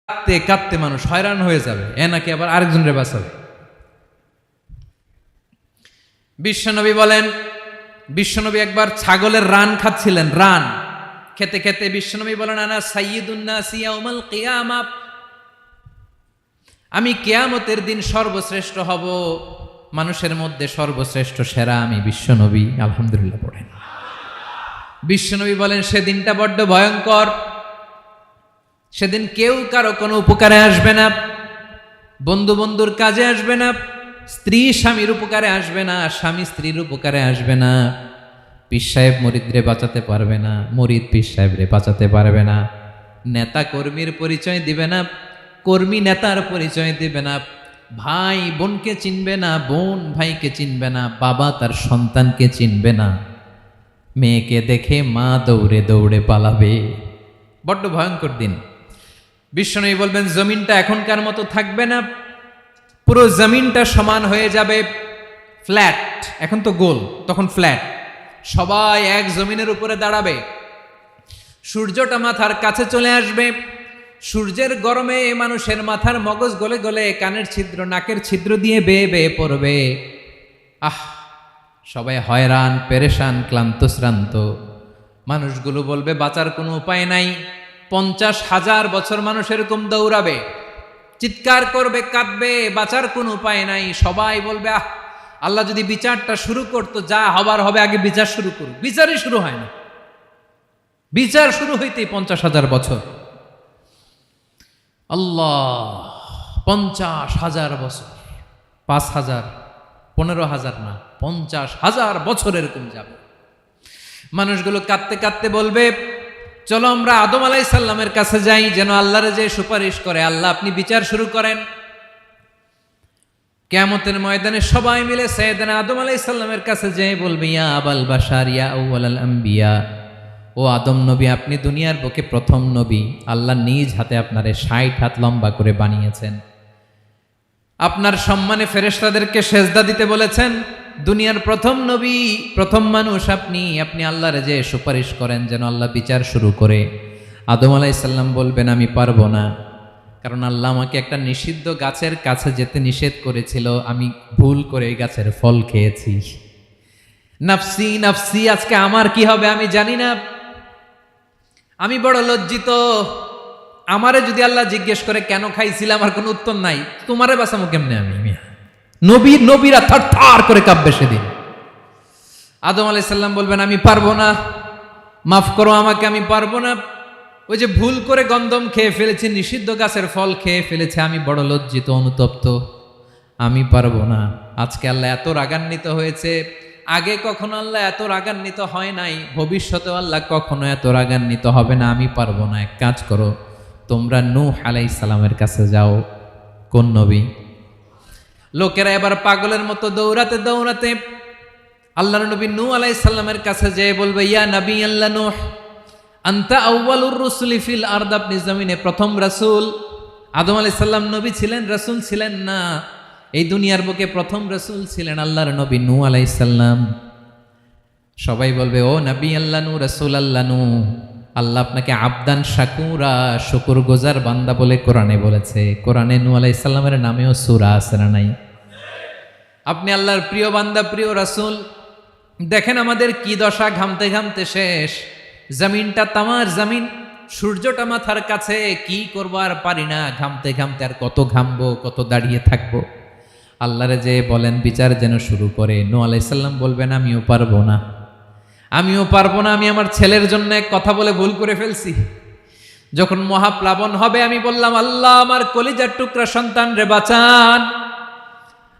কাঁদতে কাঁদতে মানুষ হয়রান হয়ে যাবে, এ নাকি আবার আরেকজনের বাঁচাবে। বিশ্বনবী বলেন, বিশ্বনবী একবার ছাগলের রান খাচ্ছিলেন, রান খেতে খেতে বিশ্বনবী বলেন, আনা সাইয়্যিদুন নাসি ইয়াউমাল কিয়ামা, আমি কিয়ামতের দিন সর্বশ্রেষ্ঠ হব, মানুষের মধ্যে সর্বশ্রেষ্ঠ সেরা আমি বিশ্বনবী। আলহামদুলিল্লাহ পড়েন। বিশ্বনবী বলেন, সেদিনটা বড্ড ভয়ঙ্কর, সেদিন কেউ কারো কোনো উপকারে আসবে না, বন্ধু বন্ধুর কাজে আসবে না, স্ত্রী স্বামীর উপকারে আসবে না, স্বামী স্ত্রীর উপকারে আসবে না, পীর সাহেব মুরিদরে বাঁচাতে পারবে না, মুরিদ পীর সাহেবরে বাঁচাতে পারবে না, নেতা কর্মীর পরিচয় দিবে না, কর্মী নেতার পরিচয় দিবে না, ভাই বোনকে চিনবে না, বোন ভাইকে চিনবে না, বাবা তার সন্তানকে চিনবে না, মেয়েকে দেখে মা দৌড়ে দৌড়ে পালাবে। বড্ড ভয়ঙ্কর দিন। বিশ্বনবী বলবেন, জমিনটা এখনকার মতো থাকবে না, পুরো জমিনটা সমান হয়ে যাবে, ফ্ল্যাট। এখন তো গোল, তখন ফ্ল্যাট। সবাই এক জমিনের উপরে দাঁড়াবে, সূর্যটা মাথার কাছে চলে আসবে, সূর্যের গরমে মানুষের মাথার মগজ গলে গলে কানের ছিদ্র নাকের ছিদ্র দিয়ে বেয়ে বেয়ে পড়বে। সবাই হয়রান, পেরেশান, ক্লান্ত শ্রান্ত। মানুষগুলো বলবে বাঁচার কোনো উপায় নাই। 50,000 বছর মানুষ এরকম দৌড়াবে, চিৎকার করবে, কাঁদবে, বাঁচার কোনো উপায় নাই। সবাই বলবে, আল্লাহ যদি বিচারটা শুরু করতো, যা হবার হবে, আগে বিচার শুরু করুক। বিচারই শুরু হয় না, বিচার শুরু হইতেই 50,000 বছর। আল্লাহ, 50,000 বছর, 5,000, 15,000 না, 50,000 বছর এরকম যাবে। মানুষগুলো কাঁদতে কাঁদতে বলবে, চলো আমরা আদম আলাইহিস সালামের কাছে যাই, যেন আল্লাহরে যে সুপারিশ করে, আল্লাহ আপনি বিচার শুরু করেন। কিয়ামতের ময়দানে সবাই মিলে সাইয়েদনা আদম আলাইহিস সালামের কাছে যেয়ে বলবে, ইয়া আবাল বাশার, ইয়া আউয়ালাল আম্বিয়া, ও আদম নবী, আপনি দুনিয়ার বুকে প্রথম নবী, আল্লাহ নিজ হাতে আপনারে 60 হাত লম্বা করে বানিয়েছেন, আপনার সম্মানে ফেরেশতাদেরকে সেজদা দিতে বলেছেন, দুনিয়ার প্রথম নবী, প্রথম মানুষ আপনি, আপনি আল্লাহরে যে সুপারিশ করেন যেন আল্লাহ বিচার শুরু করে। আদম আলাইহিস সালাম বলবেন, আমি পারবো না, কারণ আল্লাহ আমাকে একটা নিষিদ্ধ গাছের কাছে যেতে নিষেধ করেছিল, আমি ভুল করে এই গাছের ফল খেয়েছি। নাফসি নাফসি, আজকে আমার কি হবে আমি জানি না, আমি বড় লজ্জিত। আমারে যদি আল্লাহ জিজ্ঞেস করে কেন খাইছিলাম, আমার কোনো উত্তর নাই, তোমারে বাঁচামো কেমনে আমি? নবীরা থার থার করে কাঁপবে সেদিন। আদম আলাইহিস সালাম বলবেন, আমি পারবো না, মাফ করো আমাকে, আমি পারবো না, ওই যে ভুল করে গন্ধম খেয়ে ফেলেছি, নিষিদ্ধ গাছের ফল খেয়ে ফেলেছে, আমি বড় লজ্জিত, অনুতপ্ত, আমি পারবো না। আজকে আল্লাহ এত রাগান্বিত হয়েছে, আগে কখনো আল্লাহ এত রাগান্বিত হয় নাই, ভবিষ্যতেও আল্লাহ কখনো এত রাগান্বিত হবে না, আমি পারবো না। এক কাজ করো, তোমরা নূহ আলাইহিস সালামের কাছে যাও। কোন নবী? লোকেরা এবার পাগলের মতো দৌড়াতে দৌড়াতে আল্লাহর নবী নূহ আলাইহিস সালামের কাছে যেয়ে বলবে, ইয়া নবী আল্লাহ নূহ, আনতা আউয়ালুর রুসুলি ফিল আরদ, আপনি জমিনে প্রথম রাসূল। আদম আলাইহিস সালাম নবী ছিলেন, রাসূল ছিলেন না, এই দুনিয়ার বুকে প্রথম রাসূল ছিলেন আল্লাহর নবী নূহ আলাইহিস সালাম। সবাই বলবে, ও নবী আল্লাহ নূহ, রাসূল আল্লাহ নূহ, আল্লাহ আপনাকে আবদান শাকুরা, শুকরগুজার বান্দা বলে কোরআনে বলেছে। কোরআনে নূহ আলাইহিস সালামের নামেও সূরা আছে না নাই? আপনি আল্লাহর প্রিয় বান্দা, প্রিয় রাসূল। দেখেন আমাদের কি দশা, ঘামতে ঘামতে শেষ, জমিনটা তামার জমিন, সূর্যটা মাথার কাছে, কি করবো আর পারি না, ঘামতে ঘামতে আর কত ঘামবো, কত দাঁড়িয়ে থাকবো। আল্লাহরে যে বলেন বিচার যেন শুরু করে। নূহ আলাইহিস সালাম বলবেন, আমিও পারবো না, আমিও পারবো না, আমি আমার ছেলের জন্য এক কথা বলে ভুল করে ফেলছি। যখন মহাপ্লাবন হবে আমি বললাম, আল্লাহ আমার কলিজার টুকরা সন্তান রে বাঁচান।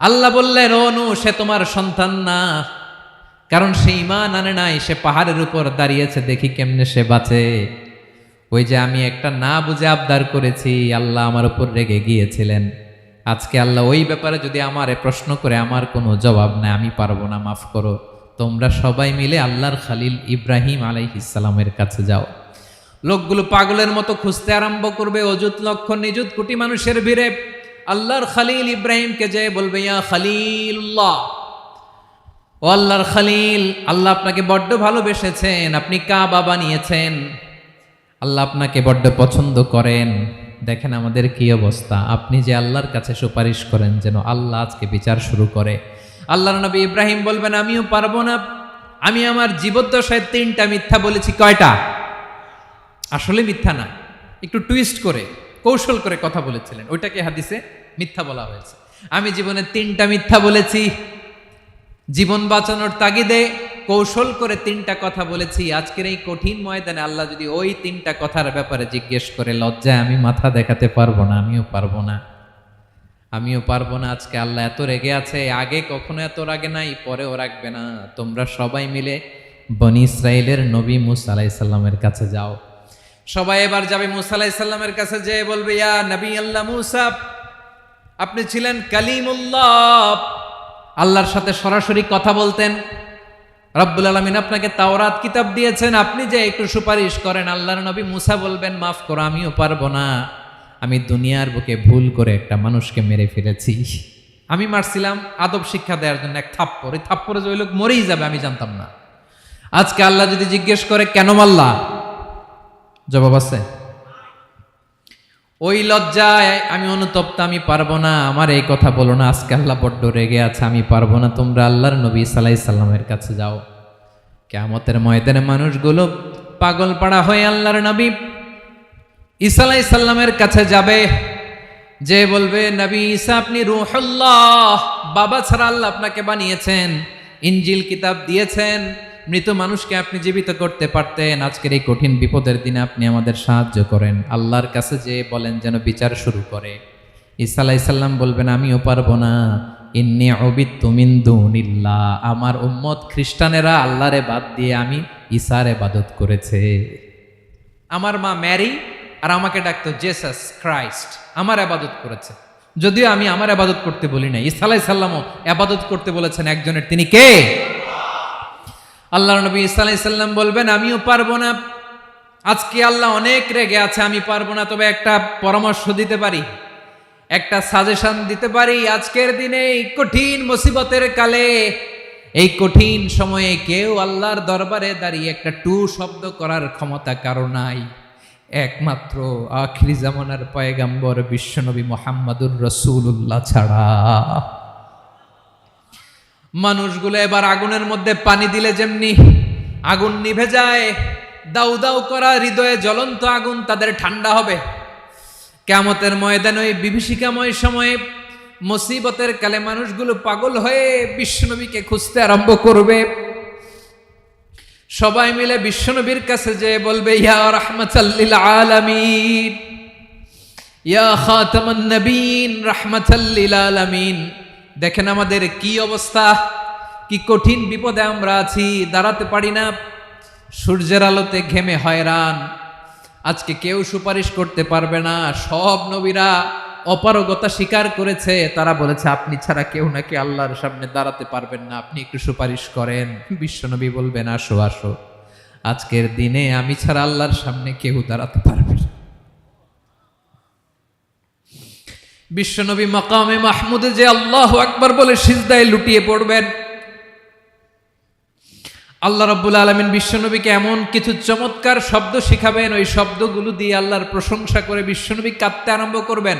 আল্লাহ বললেন, ও নূহ, সে তোমার সন্তান না, কারণ সে ঈমান আনে নাই, সে পাহাড়ের উপর দাঁড়িয়েছে, দেখি কেমনে সে বাঁচে। ওই যে আমি একটা না বুঝে আবদার করেছি, আল্লাহ আমার উপর রেগে গিয়েছিলেন। আজকে আল্লাহ ওই ব্যাপারে যদি আমারে প্রশ্ন করে, আমার কোনো জবাব নাই, আমি পারবো না, মাফ করো। তোমরা সবাই মিলে আল্লাহর খালিল ইব্রাহিম আলাইহিস সালামের কাছে যাও। লোকগুলো পাগলের মতো খুঁজতে আরম্ভ করবে, অযুত লক্ষ নিযুত কোটি মানুষের ভিড়ে আল্লাহর খালিল ইব্রাহিমকে যেয়ে বলবে, ইয়া খালিলুল্লাহ, ও আল্লাহর খালিল, আল্লাহ আপনাকে বড্ড ভালোবেসেছেন, আপনি কাবা বানিয়েছেন, আল্লাহ আপনাকে বড্ড পছন্দ করেন, দেখেন আমাদের কি অবস্থা। আপনি যে আল্লাহর কাছে সুপারিশ করেন যেন আল্লাহ আজকে বিচার শুরু করে। আল্লাহর নবী ইব্রাহিম বলবেন আমিও পারবো না, আমি আমার জীবদ্দশায় 3টা মিথ্যা বলেছি। কয়টা? আসলে মিথ্যা না, একটু টুইস্ট করে কৌশল করে কথা বলেছিলেন, ওইটাকে হাদিসে মিথ্যা বলা হয়েছে। আমি জীবনে 3টা মিথ্যা বলেছি, জীবন বাঁচানোর তাগিদে কৌশল করে 3টা কথা বলেছি। আজকের এই কঠিন ময়দানে আল্লাহ যদি ওই 3টা কথার ব্যাপারে জিজ্ঞেস করে, লজ্জায় আমি মাথা দেখাতে পারবো না, আমিও পারবো না, আমিও পারবো না। আজকে আল্লাহ এত রেগে আছে, আগে কখনো এত রাগে নাই, পরেও রাখবে না। তোমরা সবাই মিলে বনি ইসরাইলের নবী মুসা আলাইহিস সালামের কাছে যাও। সবাই এবার যাবে মুসা আলাইহিস সালামের কাছে, যেয়ে বলবে ইয়া নবী আল্লাহ মুসা, আপনি ছিলেন কালিমুল্লাহ, আল্লাহর সাথে সরাসরি কথা বলতেন। রব্বুল আলামিন আপনাকে তাওরাত কিতাব দিয়েছেন, আপনি যে একটু সুপারিশ করেন। আল্লাহর নবী মুসা বলবেন মাফ করো, আমিও পারবো না, আমি দুনিয়ার বুকে ভুল করে একটা মানুষকে মেরে ফেলেছি। আমি মারছিলাম আদব শিক্ষা দেওয়ার জন্য এক থাপ্পড়, এই থাপ্পড়ে যে ওই লোক মরেই যাবে আমি জানতাম না। আজকে আল্লাহ যদি জিজ্ঞেস করে কেন মারলা, জবাব আছে? ওই লজ্জায় আমি অনুতপ্ত, আমি পারবো না, আমার এই কথা বলো না। আজকে আল্লাহ বড্ড রেগে আছে, আমি পারবো না, তোমরা আল্লাহর নবী ঈসা আলাইহিস সালামের কাছে যাও। কিয়ামতের ময়দানে মানুষগুলো পাগল পাড়া হয়ে আল্লাহর নবী ঈসা আলাইহিস সালামের কাছে যাবে, যে বলবে নবী ঈসা আপনি রূহুল্লাহ, বাবা ছাড়া আল্লাহ আপনাকে বানিয়েছেন, ইনজিল কিতাব দিয়েছেন, মৃত মানুষকে আপনি জীবিত করতে পারতেন। আজকের এই কঠিন বিপদের দিনে আপনি আমাদের সাহায্য করেন। আল্লাহর কাছে যে বলেন যেন বিচার শুরু করে। ঈসা আলাইহিস সালাম বলবেন আমিও পারবো না, ইন্নী উবিদতু মিন দুনিল্লাহ, আমার উম্মত খ্রিস্টানেরা আল্লাহরে বাদ দিয়ে আমি ঈসার ইবাদত করেছে। আমার মা ম্যারি আর আমাকে ডাকতো জেসাস ক্রাইস্ট, আমার ইবাদত করেছে, যদিও আমি আমার ইবাদত করতে বলি না। ঈসা আলাইহিস সালামও ইবাদত করতে বলেছেন একজনের, তিনি কে? আল্লাহর নবী ঈসা আলাইহিস সালাম বলবেন আমিও পারবো না, আজকে আল্লাহ অনেক রেগে আছে, আমি পারবো না, তবে একটা পরামর্শ দিতে পারি, একটা সাজেশন দিতে পারি। আজকের দিনে এই কঠিন মুসিবতের কালে, এই কঠিন সময়ে কেউ আল্লাহর দরবারে দাঁড়িয়ে একটা টু শব্দ করার ক্ষমতা কারো নাই, একমাত্র আখিরি জামানার পয়গাম্বর বিশ্বনবী মুহাম্মাদুর রাসূলুল্লাহ ছাড়া। মানুষগুলো এবার আগুনের মধ্যে পানি দিলে যেমনি আগুন নিভে যায়, দাউ দাউ করা হৃদয়ে জ্বলন্ত আগুন তাদের ঠান্ডা হবে। কিয়ামতের ময়দানে ওই বিভীষিকাময় সময়ে মুসিবতের কালে মানুষগুলো পাগল হয়ে বিশ্বনবীকে খুঁজতে আরম্ভ করবে। সবাই মিলে বিশ্বনবীর কাছে যেয়ে বলবে ইয়া রাহমাতাল লিল আলামিন, ইয়া খাতামান নবীন, রাহমাতাল লিল আলামিন। দেখেন আমাদের কি অবস্থা, কি কঠিন বিপদে আমরা আছি, দাঁড়াতে পারি না, সূর্যের আলোতে ঘেমে হয়রান। আজকে কেউ সুপারিশ করতে পারবে না। সব নবীরা অপারগতা স্বীকার করেছে, তারা বলেছে আপনি ছাড়া কেউ নাকি আল্লাহর সামনে দাঁড়াতে পারবেন না, আপনি একটু সুপারিশ করেন। বিশ্বনবী বলবেন আসো আসো, আজকের দিনে আমি ছাড়া আল্লাহর সামনে কেউ দাঁড়াতে পারবে না। বিশ্বনবী মাকামে মাহমুদে যে আল্লাহু আকবার বলে সিজদায় লুটিয়ে পড়বেন। আল্লাহ রাব্বুল আলামিন বিশ্বনবীকে এমন কিছু চমৎকার শব্দ শিখাবেন, ওই শব্দগুলো দিয়ে আল্লাহর প্রশংসা করে বিশ্বনবী কাঁদতে আরম্ভ করবেন।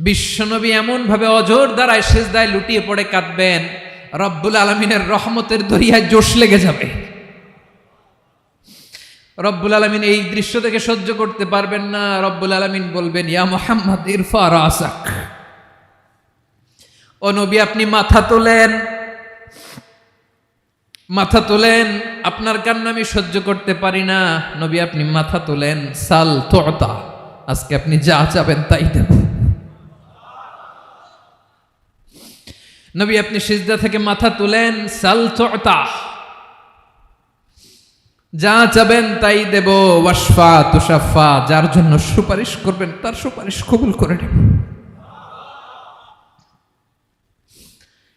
বিশ্বনবী এমন ভাবে অজর দ্বারায় সিজদায় লুটিয়ে পড়ে কাঁদবেন, রব্বুল আলামিনের রহমতের দরিয়ায় জোশ লেগে যাবে। রব্বুল আলামিন এই দৃশ্য থেকে সহ্য করতে পারবেন না। রব্বুল আলামিন বলবেন ইয়া মুহাম্মদ ইরফা রাসাক, ও নবী আপনি মাথা তোলেন, মাথা তোলেন, আপনার কান্না আমি সহ্য করতে পারি না। নবী আপনি মাথা তোলেন, সাল তুতা, আজকে আপনি যা চাবেন তাই দেব। নবী আপনি সিজদা থেকে মাথা তুলেন, সাল তুতা, যা চাবেন তাই দেব। ওয়াশফা তুশাফা, যার জন্য সুপারিশ করবেন তার সুপারিশ কবুল করে নেব।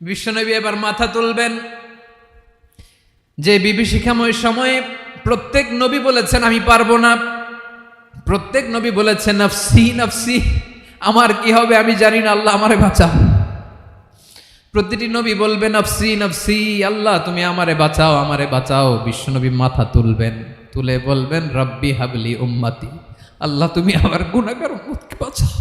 বিশ্বনবী এবার মাথা তুলবেন। যে বিভীষিকাময় সময়ে প্রত্যেক নবী বলেছেন আমি পারবো না, প্রত্যেক নবী বলেছেন নফসি নফসি, আমার কি হবে আমি জানি না, আল্লাহ আমারে বাঁচাও। প্রতিটি নবী বলবেন নফসি নফসি, আল্লাহ তুমি আমারে বাঁচাও, আমারে বাঁচাও। বিশ্বনবী মাথা তুলবেন, তুলে বলবেন রব্বি হাবলি উম্মতি, আল্লাহ তুমি আমার গুনাহগার উম্মতকে বাঁচাও।